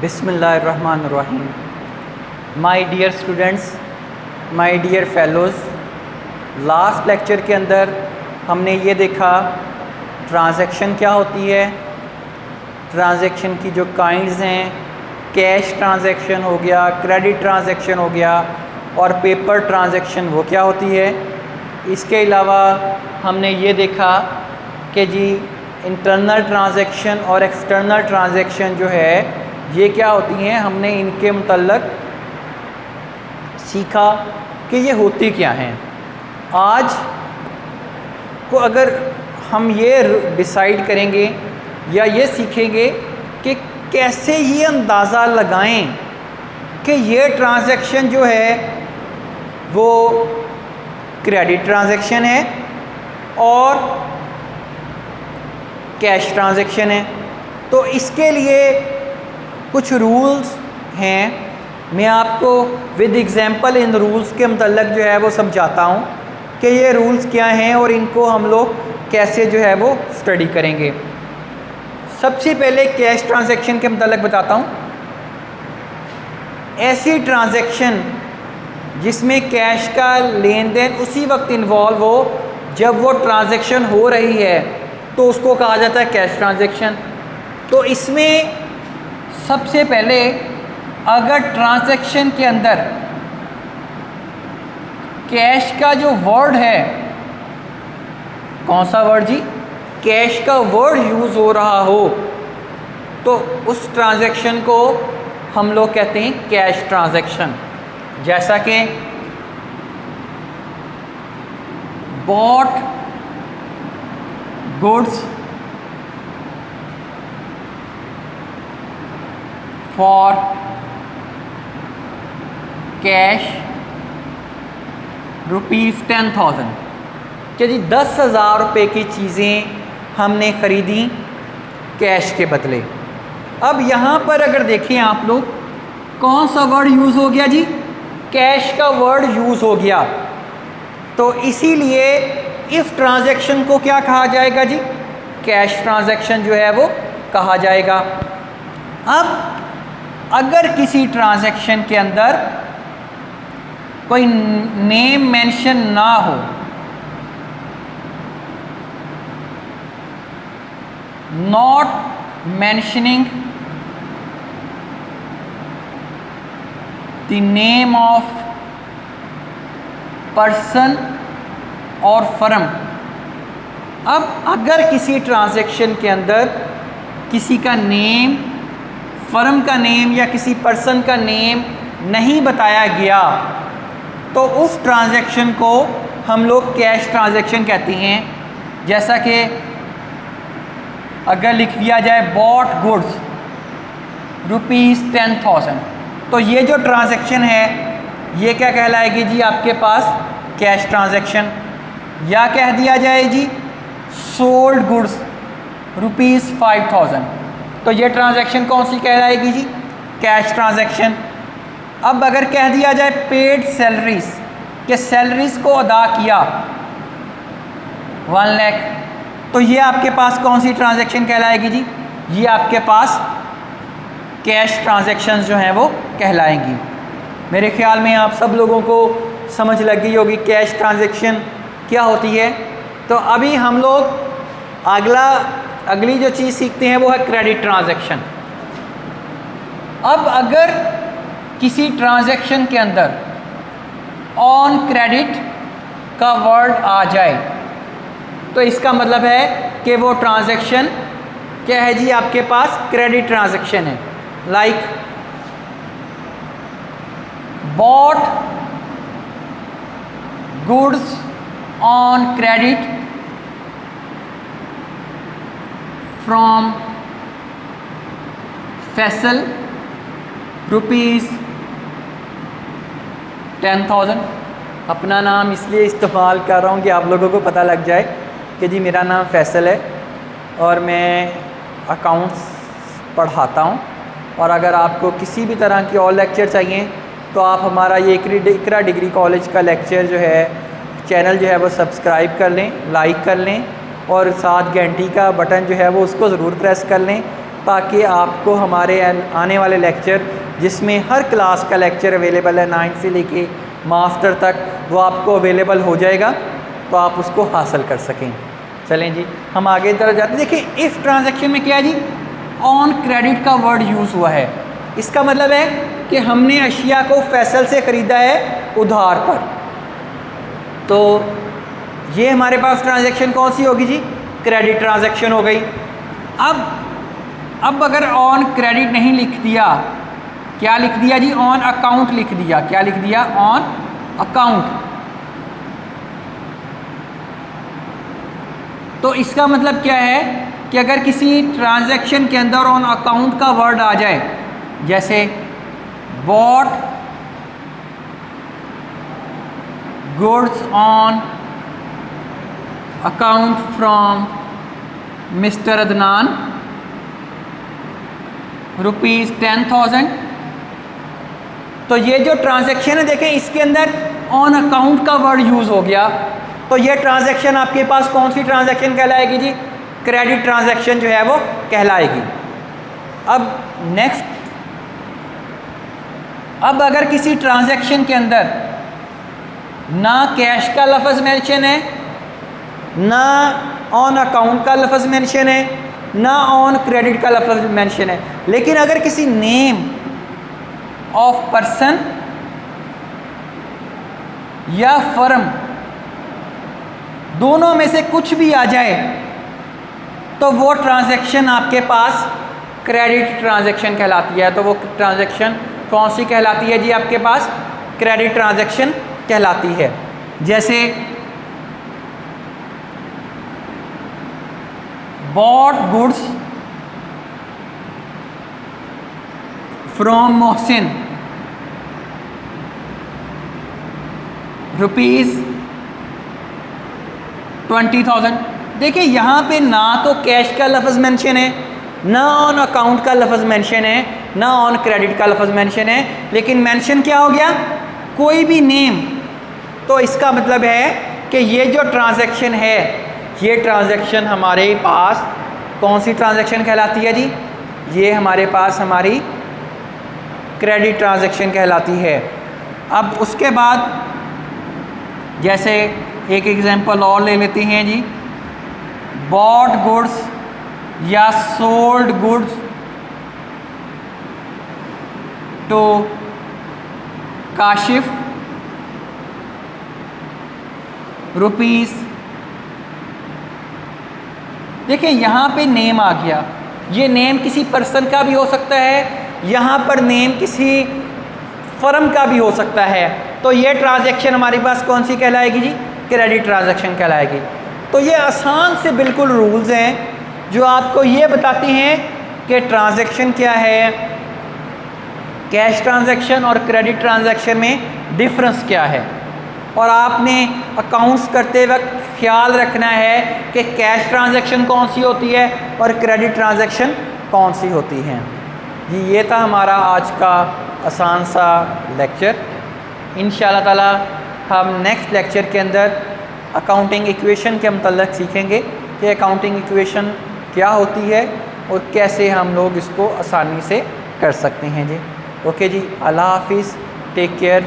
बिस्मिल्लाहिर्रहमानिर्रहीम। My dear students, my dear fellows, last lecture के अंदर हमने ये देखा ट्रांजैक्शन क्या होती है, ट्रांजैक्शन की जो काइंड्स हैं, कैश ट्रांजैक्शन हो गया, क्रेडिट ट्रांजैक्शन हो गया और पेपर ट्रांजैक्शन वो क्या होती है। इसके अलावा हमने ये देखा कि जी इंटरनल ट्रांजैक्शन और एक्सटर्नल ट्रांजैक्शन जो है ये क्या होती हैं। हमने इनके मुतल्लक सीखा कि ये होती क्या हैं। आज को अगर हम ये डिसाइड करेंगे या ये सीखेंगे कि कैसे ये अंदाज़ा लगाएं कि ये ट्रांजैक्शन जो है वो क्रेडिट ट्रांजैक्शन है और कैश ट्रांजैक्शन है, तो इसके लिए कुछ रूल्स हैं। मैं आपको विद एग्जांपल इन रूल्स के मतलब जो है वो समझाता हूँ कि ये रूल्स क्या हैं और इनको हम लोग कैसे जो है वो स्टडी करेंगे। सबसे पहले कैश ट्रांजैक्शन के मतलब बताता हूँ। ऐसी ट्रांजैक्शन जिसमें कैश का लेन देन उसी वक्त इन्वॉल्व हो जब वो ट्रांजैक्शन हो रही है तो उसको कहा जाता है कैश ट्रांजैक्शन। तो इसमें सबसे पहले अगर ट्रांजैक्शन के अंदर कैश का जो वर्ड है, कौन सा वर्ड जी, कैश का वर्ड यूज़ हो रहा हो तो उस ट्रांजैक्शन को हम लोग कहते हैं कैश ट्रांजैक्शन। जैसा कि बॉट गुड्स फॉर कैश ₹10,000 कि जी 10,000 रुपये की चीज़ें हमने ख़रीदी कैश के बदले। अब यहाँ पर अगर देखें आप लोग, कौन सा वर्ड यूज़ हो गया जी, कैश का वर्ड यूज़ हो गया। तो इसीलिए इस ट्रांजैक्शन को क्या कहा जाएगा जी, कैश ट्रांजैक्शन जो है वो कहा जाएगा। अब अगर किसी ट्रांजैक्शन के अंदर कोई नेम मेंशन ना हो, not mentioning the name of person और फर्म। अब अगर किसी ट्रांजैक्शन के अंदर किसी का नेम, फर्म का नेम या किसी पर्सन का नेम नहीं बताया गया तो उस ट्रांजैक्शन को हम लोग कैश ट्रांजैक्शन कहते हैं। जैसा कि अगर लिख दिया जाए बॉट गुड्स ₹10,000 तो ये जो ट्रांजैक्शन है ये क्या कहलाएगी जी, आपके पास कैश ट्रांजैक्शन। या कह दिया जाए जी सोल्ड गुड्स ₹5,000 तो ये ट्रांजैक्शन कौन सी कहलाएगी जी, कैश ट्रांजैक्शन। अब अगर कह दिया जाए पेड सैलरीज के सैलरीज को अदा किया 1 लाख तो ये आपके पास कौन सी ट्रांजैक्शन कहलाएगी जी, ये आपके पास कैश ट्रांजैक्शंस जो हैं वो कहलाएंगी। मेरे ख्याल में आप सब लोगों को समझ लग गई होगी कैश ट्रांजैक्शन क्या होती है। तो अभी हम लोग अगली जो चीज़ सीखते हैं वो है क्रेडिट ट्रांजैक्शन। अब अगर किसी ट्रांजैक्शन के अंदर ऑन क्रेडिट का वर्ड आ जाए तो इसका मतलब है कि वो ट्रांजैक्शन क्या है जी, आपके पास क्रेडिट ट्रांजैक्शन है। Like bought goods on credit from Faisal ₹10,000। अपना नाम इसलिए इस्तेमाल कर रहा हूँ कि आप लोगों को पता लग जाए कि जी मेरा नाम फैसल है और मैं अकाउंट्स पढ़ाता हूँ। और अगर आपको किसी भी तरह की और लेक्चर चाहिए तो आप हमारा ये इकरा डिग्री कॉलेज का लेक्चर जो है चैनल जो है वो सब्सक्राइब कर लें, लाइक कर लें और साथ घंटी का बटन जो है वो उसको ज़रूर प्रेस कर लें ताकि आपको हमारे आने वाले लेक्चर, जिसमें हर क्लास का लेक्चर अवेलेबल है 9 से लेके मास्टर तक, वो आपको अवेलेबल हो जाएगा, तो आप उसको हासिल कर सकें। चलें जी, हम आगे तरफ जाते हैं। देखिए इस ट्रांजैक्शन में क्या है जी, ऑन क्रेडिट का वर्ड यूज़ हुआ है। इसका मतलब है कि हमने अशिया को फैसल से ख़रीदा है उधार पर। तो ये हमारे पास ट्रांजैक्शन कौन सी होगी जी, क्रेडिट ट्रांजैक्शन हो गई। अब अगर ऑन क्रेडिट नहीं लिख दिया, क्या लिख दिया जी, ऑन अकाउंट लिख दिया। क्या लिख दिया, ऑन अकाउंट। तो इसका मतलब क्या है कि अगर किसी ट्रांजैक्शन के अंदर ऑन अकाउंट का वर्ड आ जाए, जैसे bought goods on account from mister Adnan ₹10,000, तो ये जो ट्रांजैक्शन है देखें इसके अंदर ऑन अकाउंट का वर्ड यूज़ हो गया। तो ये ट्रांजैक्शन आपके पास कौन सी ट्रांजैक्शन कहलाएगी जी, क्रेडिट ट्रांजैक्शन जो है वो कहलाएगी। अब नेक्स्ट, अब अगर किसी ट्रांजैक्शन के अंदर ना कैश का लफ्ज़ मेंशन है, ना ऑन अकाउंट का लफ्ज़ मेंशन है, ना ऑन क्रेडिट का लफ्ज़ मेंशन है, लेकिन अगर किसी नेम ऑफ पर्सन या फर्म दोनों में से कुछ भी आ जाए, तो वो ट्रांजैक्शन आपके पास क्रेडिट ट्रांजैक्शन कहलाती है। तो वो ट्रांजैक्शन कौन सी कहलाती है जी, आपके पास क्रेडिट ट्रांजैक्शन कहलाती है। जैसे बॉट गुड्स फ्रॉम मोहसिन ₹20,000। देखिए यहाँ पे ना तो कैश का लफ्ज़ मेंशन है, ना ऑन अकाउंट का लफ्ज़ मेंशन है, ना ऑन क्रेडिट का लफ्ज़ मेंशन है, लेकिन मेंशन क्या हो गया, कोई भी नेम। तो इसका मतलब है कि ये जो ट्रांजैक्शन है, ये ट्रांजैक्शन हमारे पास कौन सी ट्रांजैक्शन कहलाती है जी, ये हमारे पास हमारी क्रेडिट ट्रांजैक्शन कहलाती है। अब उसके बाद जैसे एक एग्जांपल और ले लेते हैं जी, बॉट गुड्स या सोल्ड गुड्स टू काशिफ ₹। देखिए यहाँ पे नेम आ गया, ये नेम किसी पर्सन का भी हो सकता है, यहाँ पर नेम किसी फर्म का भी हो सकता है। तो ये ट्रांजैक्शन हमारे पास कौन सी कहलाएगी जी, क्रेडिट ट्रांजैक्शन कहलाएगी। तो ये आसान से बिल्कुल रूल्स हैं जो आपको ये बताते हैं कि ट्रांजैक्शन क्या है, कैश ट्रांजैक्शन और क्रेडिट ट्रांजैक्शन में डिफरेंस क्या है। और आपने अकाउंट्स करते वक्त ख्याल रखना है कि कैश ट्रांजैक्शन कौन सी होती है और क्रेडिट ट्रांजैक्शन कौन सी होती हैं। जी ये था हमारा आज का आसान सा लेक्चर। इंशाअल्लाह ताला हम नेक्स्ट लेक्चर के अंदर अकाउंटिंग इक्वेशन के मतलब सीखेंगे कि अकाउंटिंग इक्वेशन क्या होती है और कैसे हम लोग इसको आसानी से कर सकते हैं जी। ओके जी, अल्लाह हाफिज़, टेक केयर।